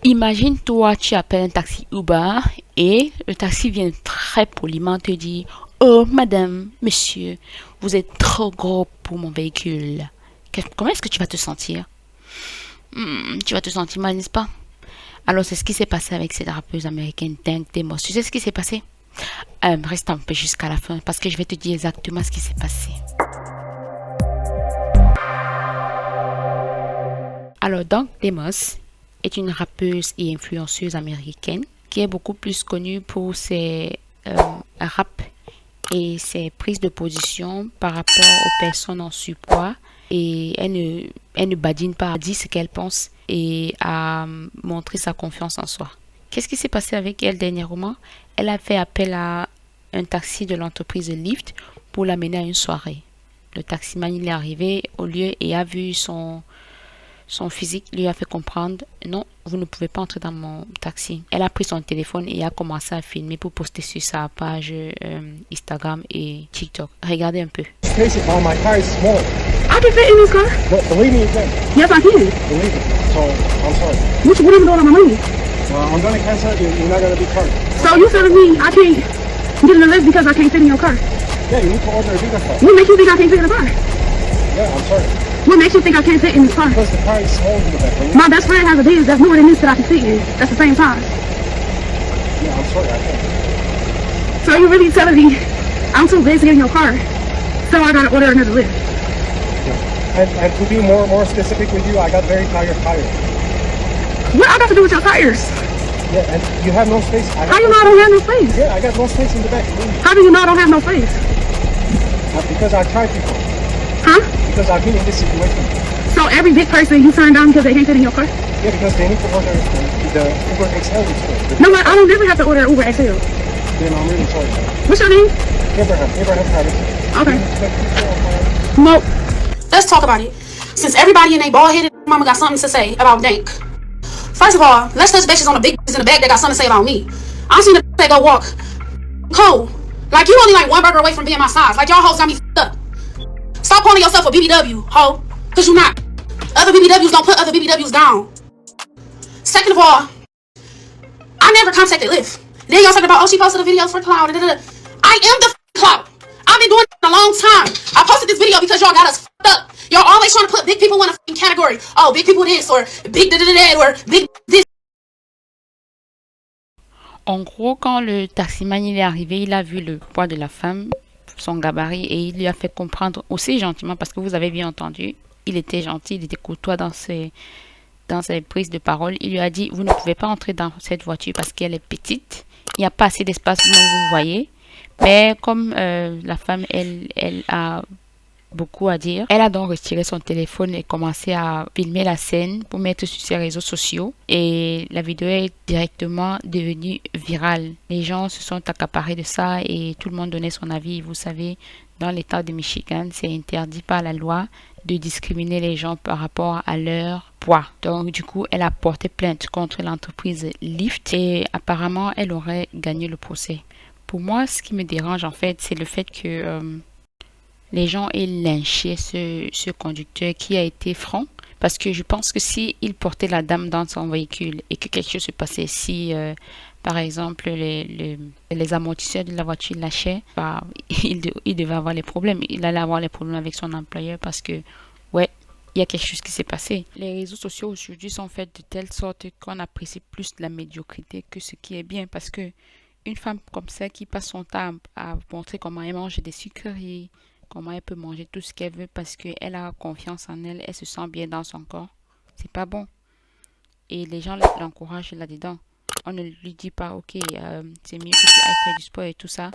Imagine-toi, tu appelles un taxi Uber et le taxi vient très poliment te dire: Oh, madame, monsieur, vous êtes trop gros pour mon véhicule. Comment est-ce que tu vas te sentir? Tu vas te sentir mal, n'est-ce pas? Alors, c'est ce qui s'est passé avec cette rappeuse américaine Tank Demos. Tu sais ce qui s'est passé? Reste un peu jusqu'à la fin parce que je vais te dire exactement ce qui s'est passé. Alors, Tank Demos est une rappeuse et influenceuse américaine qui est beaucoup plus connue pour ses rap et ses prises de position par rapport aux personnes en surpoids. Et elle ne badine pas, elle dit ce qu'elle pense et a montré sa confiance en soi. Qu'est-ce qui s'est passé avec elle dernièrement? Elle a fait appel à un taxi de l'entreprise Lyft pour l'amener à une soirée. Le taximan, il est arrivé au lieu et a vu son physique, lui a fait comprendre: non, vous ne pouvez pas entrer dans mon taxi. Elle a pris son téléphone et a commencé à filmer pour poster sur sa page Instagram et TikTok. Regardez un peu. Basically, my car is small. I can fit in this car. No, believe me, you can. Yes, I can. Believe me. So, I'm sorry. What are you doing on my money? Well, I'm going to cancel it. You're not going to be charged. So you telling me I can't get in the lift because I can't fit in your car? Yeah, you need to order a bigger car. What makes you think I can't fit in the car? Yeah, I'm sorry. What makes you think I can't fit in this car? Because the car is small in the back. Right? My best friend has a Benz that's newer than this that I can fit in. That's the same size. Yeah, I'm sorry. I can't. So you really telling me I'm too big to get in your car? So I gotta order another lift. Yeah. And to be more specific with you, I got very tired tires. What I got to do with your tires? Yeah, and you have no space. How you know I don't have no space? Yeah, I got no space in the back. How do you know I don't have no space? Because I tried before. Huh? Because I've been in this situation. So every big person you turn down because they can't fit in your car? Yeah, because they need to order the Uber XL instead. No, I don't never have to order Uber XL. Then I'm really sorry. What's your name? Abraham Harris. Okay. Mo, let's talk about it. Since everybody in a bald-headed mama got something to say about Dank. First of all, let's touch bitches on the big bitches in the back that got something to say about me. I seen the that go walk. Cool. Like, you only like one burger away from being my size. Like, y'all hoes got me f***ed up. Stop calling yourself a BBW, ho. Cause you not. Other BBWs don't put other BBWs down. Second of all, I never contacted Lyft. Then y'all talking about, oh, she posted a video for Cloud. I am the Cloud. I've been doing it a long time. I posted this video because y'all got us f***ed up. Y'all always trying to put big people in a f***ing category. Oh, big people this, or big da-da-da-da, or big this. En gros, quand le taximan il est arrivé, il a vu le poids de la femme, son gabarit, et il lui a fait comprendre aussi gentiment, parce que vous avez bien entendu, il était gentil, il était courtois dans ses prises de parole. Il lui a dit: vous ne pouvez pas entrer dans cette voiture parce qu'elle est petite, il n'y a pas assez d'espace comme vous voyez. Mais comme la femme, elle a beaucoup à dire, elle a donc retiré son téléphone et commencé à filmer la scène pour mettre sur ses réseaux sociaux. Et la vidéo est directement devenue virale. Les gens se sont accaparés de ça et tout le monde donnait son avis. Vous savez, dans l'état de Michigan, c'est interdit par la loi de discriminer les gens par rapport à leur poids. Donc, du coup, elle a porté plainte contre l'entreprise Lyft et apparemment, elle aurait gagné le procès. Pour moi, ce qui me dérange en fait, c'est le fait que les gens aient lynché ce conducteur qui a été franc. Parce que je pense que s'il portait la dame dans son véhicule et que quelque chose se passait, si par exemple les amortisseurs de la voiture lâchaient, bah, il devait avoir les problèmes. Il allait avoir les problèmes avec son employeur parce que, ouais, il y a quelque chose qui s'est passé. Les réseaux sociaux aujourd'hui sont faits de telle sorte qu'on apprécie plus la médiocrité que ce qui est bien. Parce que une femme comme ça qui passe son temps à montrer comment elle mange des sucreries, comment elle peut manger tout ce qu'elle veut parce qu'elle a confiance en elle, elle se sent bien dans son corps, c'est pas bon. Et les gens l'encouragent là-dedans. On ne lui dit pas, ok, c'est mieux que tu ailles faire du sport et tout ça.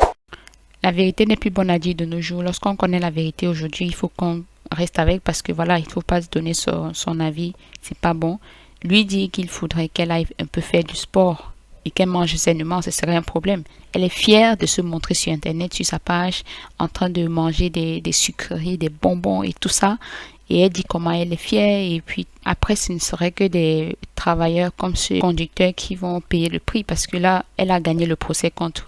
La vérité n'est plus bonne à dire de nos jours. Lorsqu'on connaît la vérité aujourd'hui, il faut qu'on reste avec parce que voilà, il ne faut pas se donner son avis, c'est pas bon. Lui dit qu'il faudrait qu'elle aille un peu faire du sport et qu'elle mange sainement, ce serait un problème. Elle est fière de se montrer sur Internet, sur sa page, en train de manger des sucreries, des bonbons et tout ça. et elle dit comment elle est fière et puis après ce ne serait que des travailleurs comme ce conducteur qui vont payer le prix parce que là elle a gagné le procès contre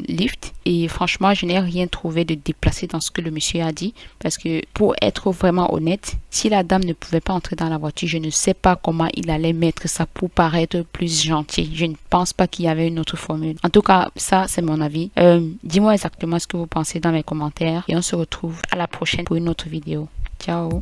Lyft et franchement je n'ai rien trouvé de déplacé dans ce que le monsieur a dit parce que pour être vraiment honnête, si la dame ne pouvait pas entrer dans la voiture, je ne sais pas comment il allait mettre ça pour paraître plus gentil. Je ne pense pas qu'il y avait une autre formule. En tout cas, ça c'est mon avis. Dis-moi exactement ce que vous pensez dans les commentaires et on se retrouve à la prochaine pour une autre vidéo. Ciao.